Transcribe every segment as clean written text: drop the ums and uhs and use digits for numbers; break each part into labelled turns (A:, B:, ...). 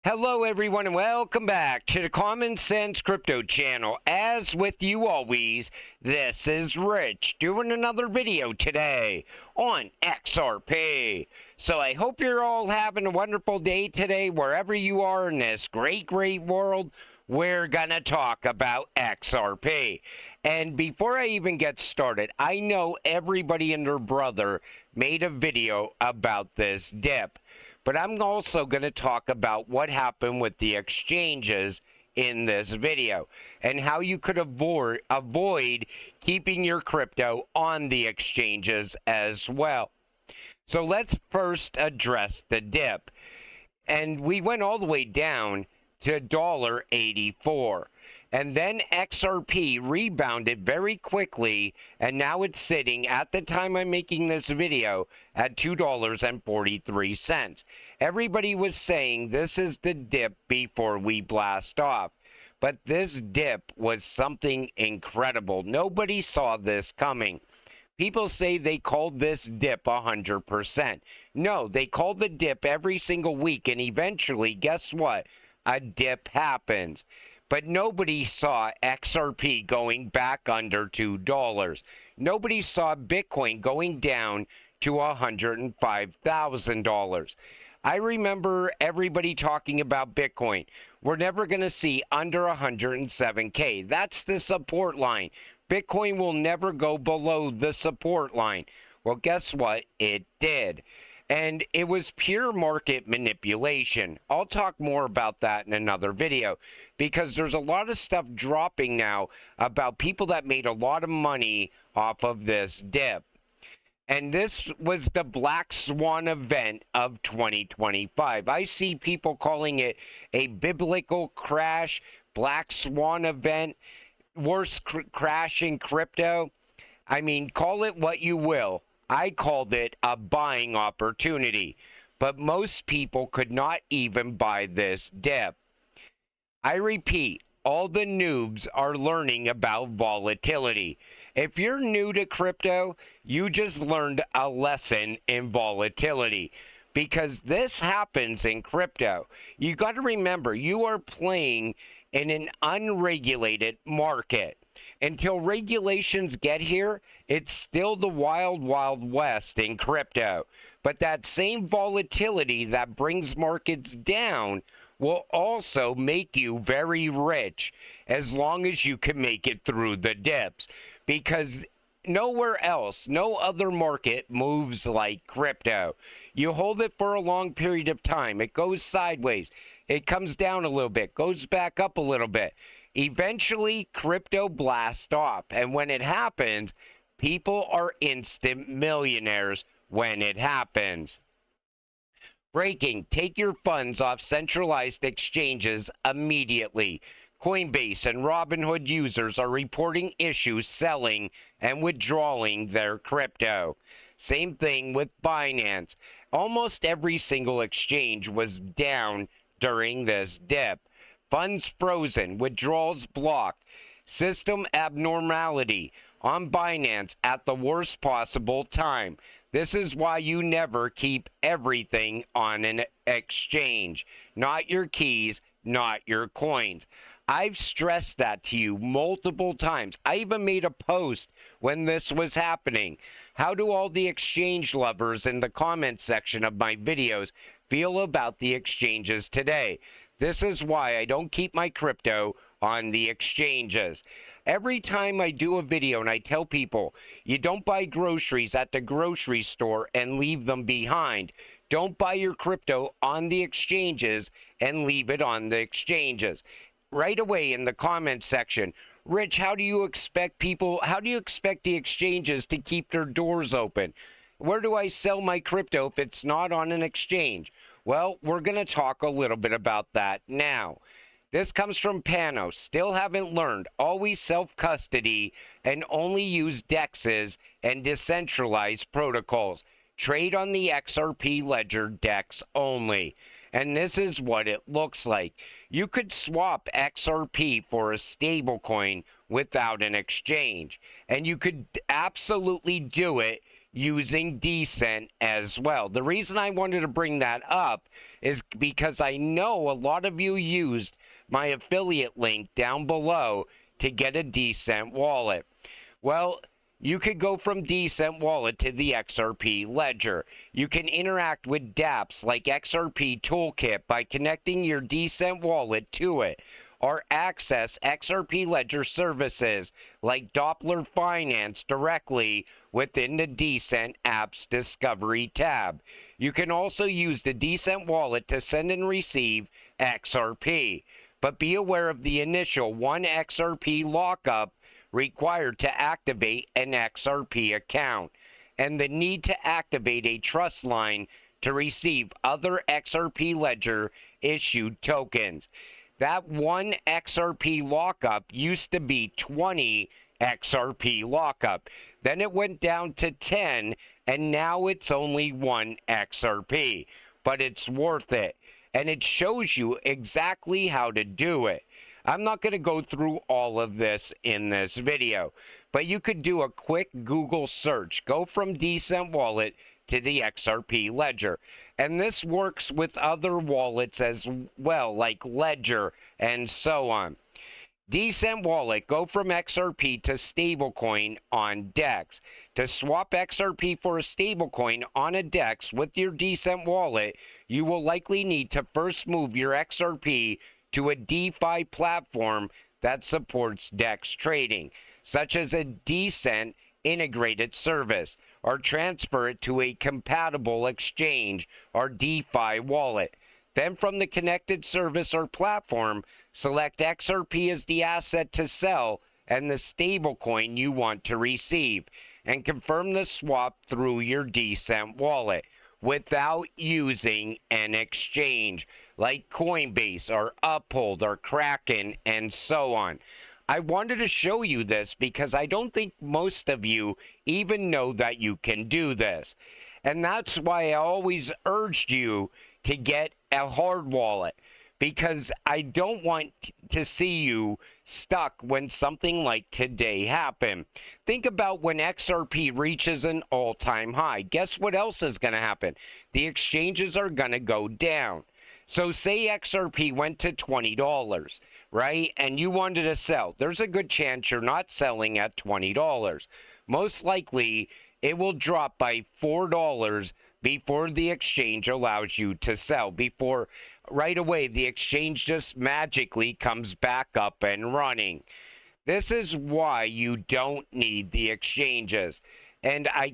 A: Hello, everyone, and welcome back to the Common Sense Crypto channel. As with you always, this is Rich doing another video today on XRP. So I hope you're all having a wonderful day today, wherever you are in this great world. We're gonna talk about XRP. And before I even get started, I know everybody and their brother made a video about this dip. But I'm also going to talk about what happened with the exchanges in this video and how you could avoid keeping your crypto on the exchanges as well. So let's first address the dip. And we went all the way down to $1.84. And then XRP rebounded very quickly, and now it's sitting, at the time I'm making this video, at $2.43. Everybody was saying this is the dip before we blast off. But this dip was something incredible. Nobody saw this coming. People say they called this dip 100%. No, they called the dip every single week, and eventually, guess what? A dip happens. But nobody saw XRP going back under $2. Nobody saw Bitcoin going down to $105,000. I remember everybody talking about Bitcoin. We're never going to see under 107K. That's the support line. Bitcoin will never go below the support line. Well, guess what? It did. And it was pure market manipulation. I'll talk more about that in another video because there's a lot of stuff dropping now about people that made a lot of money off of this dip. And this was the black swan event of 2025. I see people calling it a biblical crash, black swan event, worst crash in crypto. I mean, call it what you will. I called it a buying opportunity, but most people could not even buy this dip. I repeat, all the noobs are learning about volatility. If you're new to crypto, you just learned a lesson in volatility because this happens in crypto. You got to remember, you are playing in an unregulated market. Until regulations get here, it's still the wild, wild west in crypto. But that same volatility that brings markets down will also make you very rich as long as you can make it through the dips. Because nowhere else, no other market moves like crypto. You hold it for a long period of time. It goes sideways. It comes down a little bit, goes back up a little bit. Eventually, crypto blasts off. And when it happens, people are instant millionaires when it happens. Breaking, take your funds off centralized exchanges immediately. Coinbase and Robinhood users are reporting issues selling and withdrawing their crypto. Same thing with Binance. Almost every single exchange was down during this dip. Funds frozen, withdrawals blocked, system abnormality on Binance at the worst possible time. This is why you never keep everything on an exchange. Not your keys, not your coins. I've stressed that to you multiple times. I even made a post when this was happening. How do all the exchange lovers in the comment section of my videos feel about the exchanges today? This is why I don't keep my crypto on the exchanges. Every time I do a video and I tell people, you don't buy groceries at the grocery store and leave them behind. Don't buy your crypto on the exchanges and leave it on the exchanges. Right away in the comment section, Rich, how do you expect the exchanges to keep their doors open? Where do I sell my crypto if it's not on an exchange? Well, we're going to talk a little bit about that now. This comes from Panos. Still haven't learned. Always self-custody and only use DEXs and decentralized protocols. Trade on the XRP ledger DEX only. And this is what it looks like. You could swap XRP for a stablecoin without an exchange. And you could absolutely do it using Decent as well. The reason I wanted to bring that up is because I know a lot of you used my affiliate link down below to get a Decent wallet. Well, you could go from Decent Wallet to the XRP Ledger. You can interact with dApps like XRP Toolkit by connecting your Decent Wallet to it, or access XRP Ledger services like Doppler Finance directly within the Decent Apps Discovery tab. You can also use the Decent Wallet to send and receive XRP, but be aware of the initial 1 XRP lockup required to activate an XRP account, and the need to activate a trust line to receive other XRP Ledger issued tokens. That 1 XRP lockup used to be 20 XRP lockup. Then it went down to 10, and now it's only 1 XRP. But it's worth it, and it shows you exactly how to do it. I'm not going to go through all of this in this video, but you could do a quick Google search. Go from Decent Wallet to the XRP Ledger. And this works with other wallets as well, like Ledger and so on. Decent Wallet, go from XRP to stablecoin on DEX. To swap XRP for a stablecoin on a DEX with your Decent Wallet, you will likely need to first move your XRP to a DeFi platform that supports DEX trading, such as a Decent integrated service, or transfer it to a compatible exchange or DeFi wallet. Then from the connected service or platform, select XRP as the asset to sell and the stablecoin you want to receive, and confirm the swap through your Decent wallet without using an exchange like Coinbase or Uphold or Kraken and so on. I wanted to show you this because I don't think most of you even know that you can do this. And that's why I always urged you to get a hard wallet, because I don't want to see you stuck when something like today happened. Think about when XRP reaches an all-time high. Guess what else is going to happen? The exchanges are going to go down. So say XRP went to $20, right? And you wanted to sell. There's a good chance you're not selling at $20. Most likely, it will drop by $4 before the exchange allows you to sell. Before right away the exchange just magically comes back up and running. This is why you don't need the exchanges. And I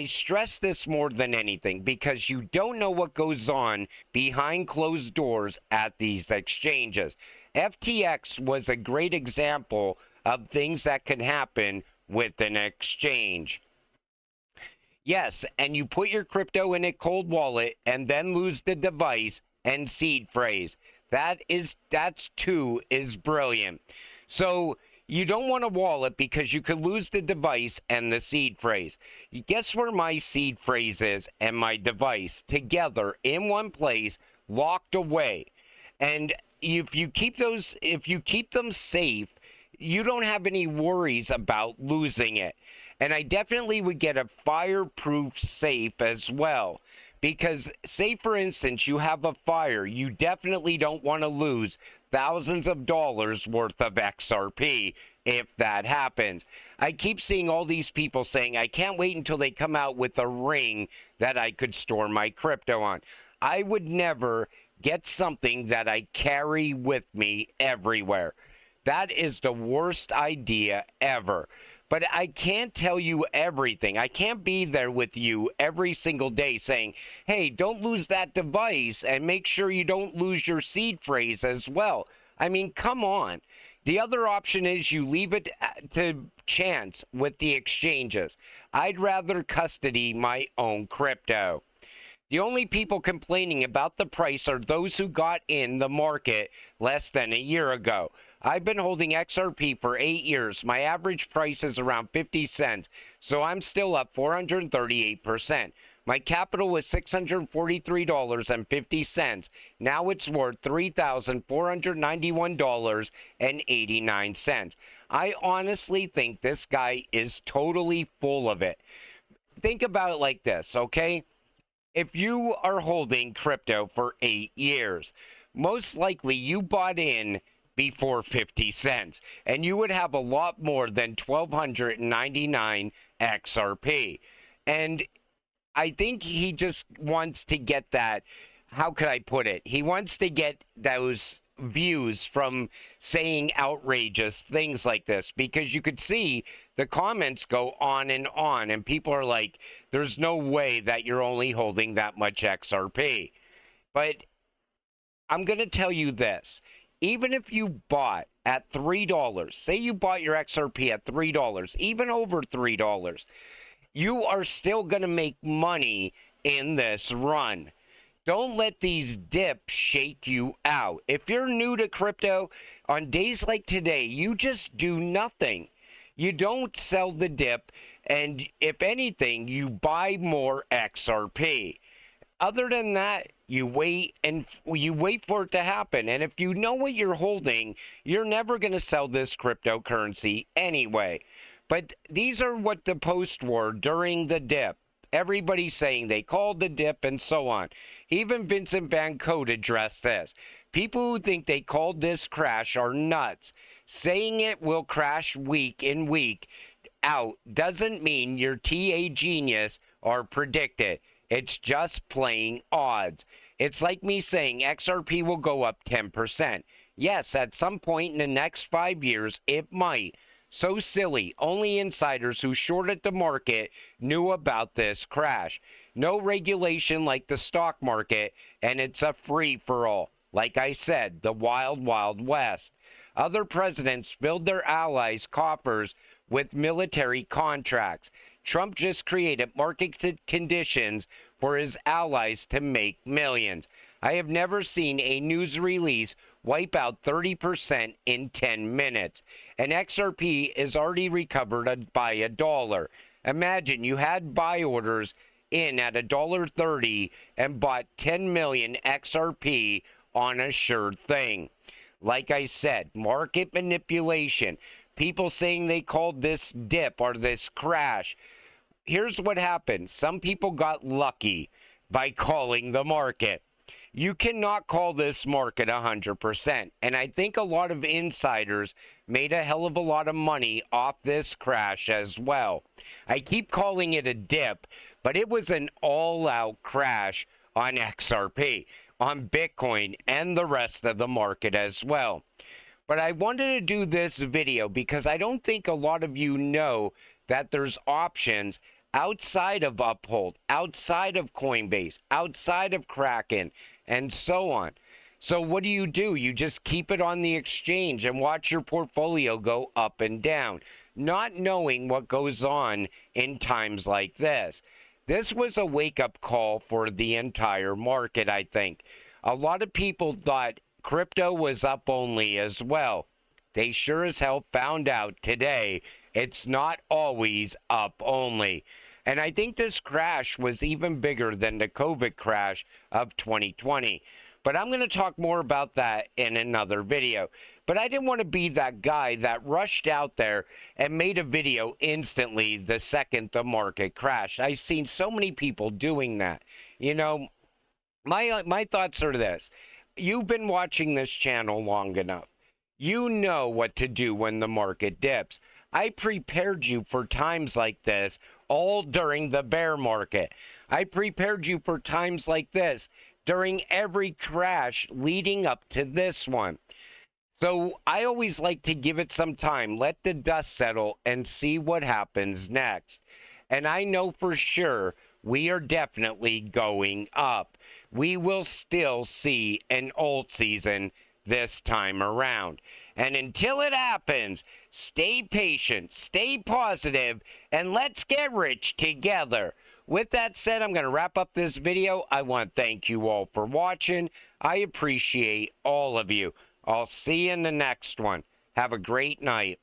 A: stress this more than anything, because you don't know what goes on behind closed doors at these exchanges. FTX was a great example of things that can happen with an exchange. Yes, and you put your crypto in a cold wallet and then lose the device and seed phrase. That's brilliant. So you don't want a wallet because you could lose the device and the seed phrase. Guess where my seed phrase is and my device together in one place, locked away. And if you keep them safe, you don't have any worries about losing it. And I definitely would get a fireproof safe as well. Because say, for instance, you have a fire, you definitely don't want to lose thousands of dollars worth of XRP if that happens. I keep seeing all these people saying, I can't wait until they come out with a ring that I could store my crypto on. I would never get something that I carry with me everywhere. That is the worst idea ever. But I can't tell you everything. I can't be there with you every single day saying, hey, don't lose that device, and make sure you don't lose your seed phrase as well. I mean, come on. The other option is you leave it to chance with the exchanges. I'd rather custody my own crypto. The only people complaining about the price are those who got in the market less than a year ago. I've been holding XRP for 8 years. My average price is around 50 cents, so I'm still up 438%. My capital was $643.50. Now it's worth $3,491.89. I honestly think this guy is totally full of it. Think about it like this, okay? if you are holding crypto for 8 years, most likely you bought in before 50 cents, and you would have a lot more than 1,299 XRP. And I think he just wants to get that. How could I put it? He wants to get those views from saying outrageous things like this, because you could see the comments go on, and people are like, there's no way that you're only holding that much XRP. But I'm going to tell you this. Even if you bought at $3, say you bought your XRP at $3, even over $3, you are still going to make money in this run. Don't let these dips shake you out. If you're new to crypto, on days like today, you just do nothing. You don't sell the dip, and if anything, you buy more XRP. Other than that, you wait for it to happen. And if you know what you're holding, you're never going to sell this cryptocurrency anyway. But these are what the posts were during the dip. Everybody's saying they called the dip and so on. Even Vincent Van Gogh addressed this. People who think they called this crash are nuts. Saying it will crash week in, week out doesn't mean you're TA genius or predict it. It's just playing odds. It's like me saying XRP will go up 10%. Yes, at some point in the next 5 years, it might. So silly. Only insiders who shorted the market knew about this crash. No regulation like the stock market, and it's a free-for-all. Like I said, the wild, wild west. Other presidents filled their allies' coffers with military contracts. Trump just created market conditions for his allies to make millions. I have never seen a news release wipe out 30% in 10 minutes. And XRP is already recovered by $1. Imagine you had buy orders in at $1.30 and bought 10 million XRP on a sure thing. Like I said, market manipulation. People saying they called this dip or this crash. Here's what happened. Some people got lucky by calling the market. You cannot call this market 100%. And I think a lot of insiders made a hell of a lot of money off this crash as well. I keep calling it a dip, but it was an all-out crash on XRP, on Bitcoin, and the rest of the market as well. But I wanted to do this video because I don't think a lot of you know that there's options outside of Uphold, outside of Coinbase, outside of Kraken, and so on. So what do? You just keep it on the exchange and watch your portfolio go up and down, not knowing what goes on in times like this. This was a wake-up call for the entire market, I think. A lot of people thought crypto was up only as well. They sure as hell found out today it's not always up only. And I think this crash was even bigger than the COVID crash of 2020. But I'm going to talk more about that in another video. But I didn't want to be that guy that rushed out there and made a video instantly the second the market crashed. I've seen so many people doing that. You know, my thoughts are this. You've been watching this channel long enough. You know what to do when the market dips. I prepared you for times like this all during the bear market. I prepared you for times like this during every crash leading up to this one. So I always like to give it some time, let the dust settle, and see what happens next. And I know for sure we are definitely going up. We will still see an alt season this time around. And until it happens, stay patient, stay positive, and let's get rich together. With that said, I'm going to wrap up this video. I want to thank you all for watching. I appreciate all of you. I'll see you in the next one. Have a great night.